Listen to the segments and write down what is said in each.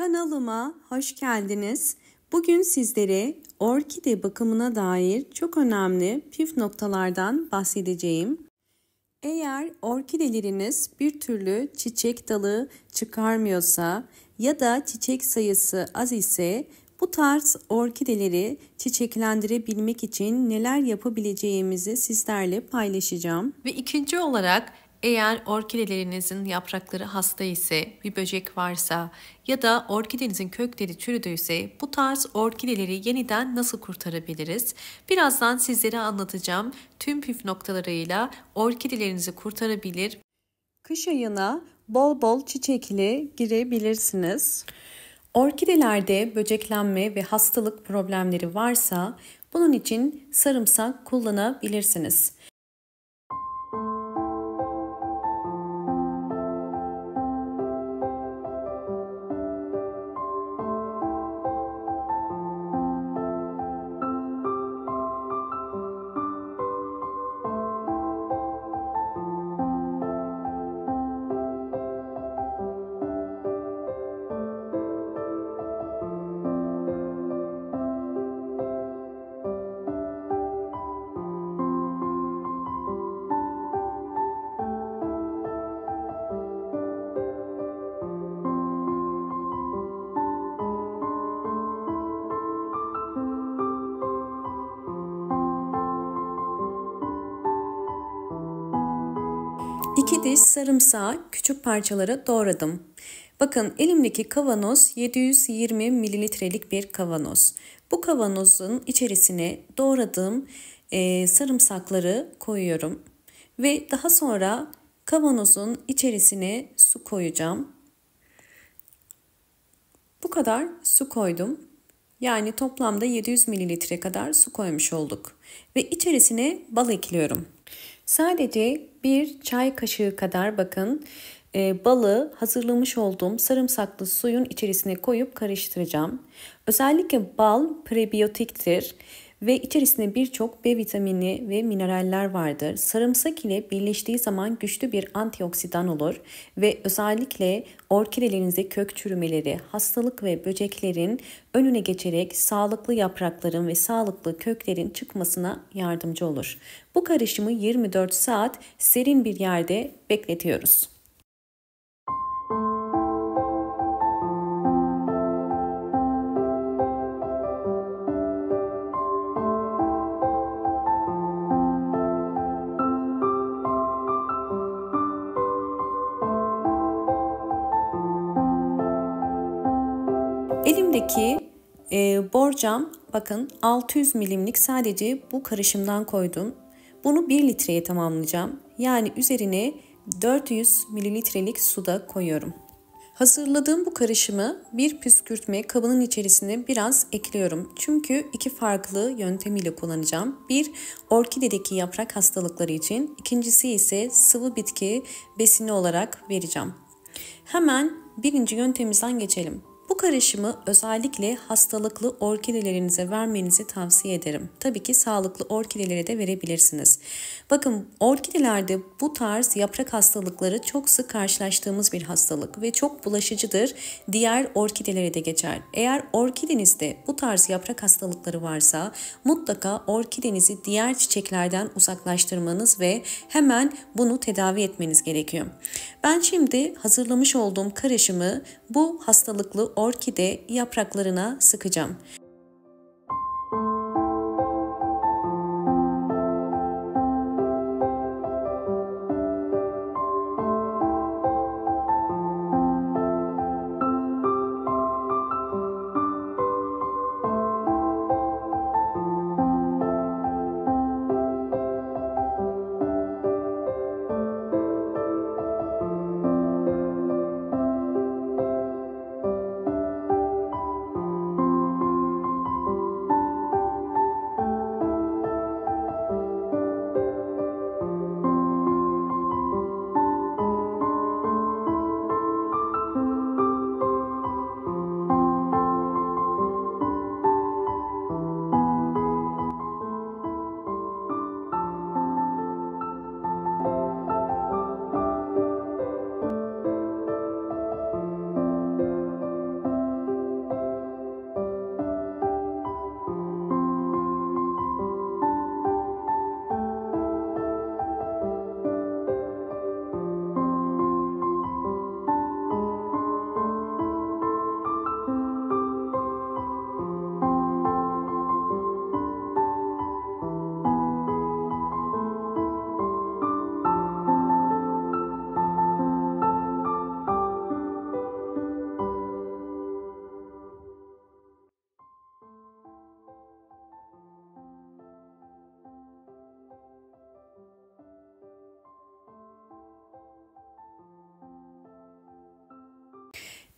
Kanalıma hoş geldiniz. Bugün sizlere orkide bakımına dair çok önemli püf noktalardan bahsedeceğim. Eğer orkideleriniz bir türlü çiçek dalı çıkarmıyorsa ya da çiçek sayısı az ise bu tarz orkideleri çiçeklendirebilmek için neler yapabileceğimizi sizlerle paylaşacağım. Ve ikinci olarak eğer orkidelerinizin yaprakları hasta ise, bir böcek varsa ya da orkidenizin kökleri çürüdüyse bu tarz orkideleri yeniden nasıl kurtarabiliriz? Birazdan sizlere anlatacağım. Tüm püf noktalarıyla orkidelerinizi kurtarabilir. Kış ayına bol bol çiçekli girebilirsiniz. Orkidelerde böceklenme ve hastalık problemleri varsa bunun için sarımsak kullanabilirsiniz. İki diş sarımsağı küçük parçalara doğradım. Bakın elimdeki kavanoz 720 mililitrelik bir kavanoz. Bu kavanozun içerisine doğradığım sarımsakları koyuyorum. Ve daha sonra kavanozun içerisine su koyacağım. Bu kadar su koydum. Yani toplamda 700 mililitre kadar su koymuş olduk. Ve içerisine bal ekliyorum. Sadece bir çay kaşığı kadar bakın balı hazırlamış olduğum sarımsaklı suyun içerisine koyup karıştıracağım. Özellikle bal prebiyotiktir ve içerisinde birçok B vitamini ve mineraller vardır. Sarımsak ile birleştiği zaman güçlü bir antioksidan olur ve özellikle orkidelerinizde kök çürümeleri, hastalık ve böceklerin önüne geçerek sağlıklı yaprakların ve sağlıklı köklerin çıkmasına yardımcı olur. Bu karışımı 24 saat serin bir yerde bekletiyoruz. Elimdeki borcam bakın 600 milimlik sadece bu karışımdan koydum. Bunu 1 litreye tamamlayacağım. Yani üzerine 400 mililitrelik suda koyuyorum. Hazırladığım bu karışımı bir püskürtme kabının içerisine biraz ekliyorum. Çünkü iki farklı yöntemiyle kullanacağım. Bir, orkidedeki yaprak hastalıkları için. İkincisi ise sıvı bitki besini olarak vereceğim. Hemen birinci yöntemimizden geçelim. Bu karışımı özellikle hastalıklı orkidelerinize vermenizi tavsiye ederim. Tabii ki sağlıklı orkidelere de verebilirsiniz. Bakın orkidelerde bu tarz yaprak hastalıkları çok sık karşılaştığımız bir hastalık ve çok bulaşıcıdır. Diğer orkidelere de geçer. Eğer orkidenizde bu tarz yaprak hastalıkları varsa mutlaka orkidenizi diğer çiçeklerden uzaklaştırmanız ve hemen bunu tedavi etmeniz gerekiyor. Ben şimdi hazırlamış olduğum karışımı bu hastalıklı orkide yapraklarına sıkacağım.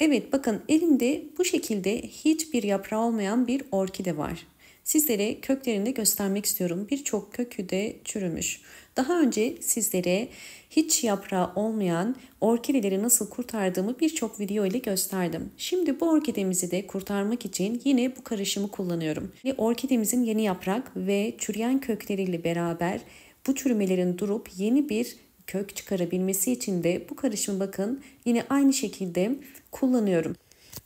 Evet, bakın elimde bu şekilde hiçbir yaprağı olmayan bir orkide var. Sizlere köklerini de göstermek istiyorum. Birçok kökü de çürümüş. Daha önce sizlere hiç yaprağı olmayan orkideleri nasıl kurtardığımı birçok video ile gösterdim. Şimdi bu orkidemizi de kurtarmak için yine bu karışımı kullanıyorum. Orkidemizin yeni yaprak ve çürüyen kökleriyle beraber bu çürümelerin durup yeni bir kök çıkarabilmesi için de bu karışımı bakın yine aynı şekilde kullanıyorum.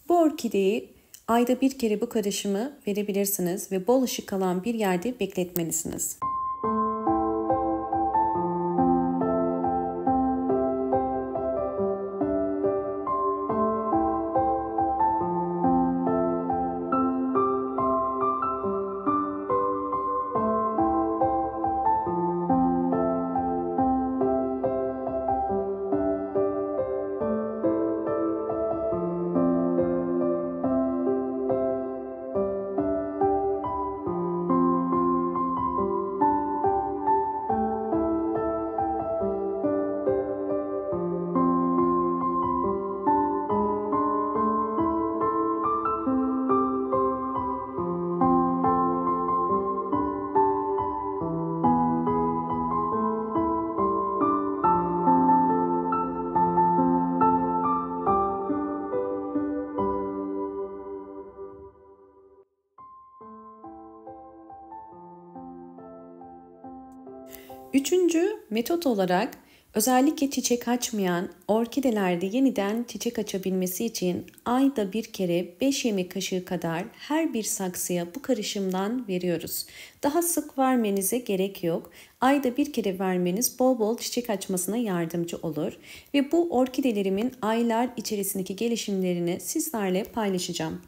Bu orkideyi ayda bir kere bu karışımı verebilirsiniz ve bol ışık alan bir yerde bekletmelisiniz. Üçüncü metot olarak özellikle çiçek açmayan orkidelerde yeniden çiçek açabilmesi için ayda bir kere 5 yemek kaşığı kadar her bir saksıya bu karışımdan veriyoruz. Daha sık vermenize gerek yok. Ayda bir kere vermeniz bol bol çiçek açmasına yardımcı olur. Ve bu orkidelerimin aylar içerisindeki gelişimlerini sizlerle paylaşacağım.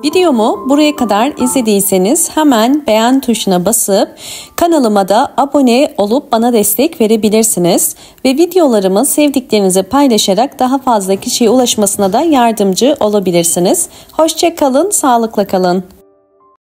Videomu buraya kadar izlediyseniz hemen beğen tuşuna basıp kanalıma da abone olup bana destek verebilirsiniz. Ve videolarımı sevdiklerinize paylaşarak daha fazla kişiye ulaşmasına da yardımcı olabilirsiniz. Hoşça kalın, sağlıkla kalın.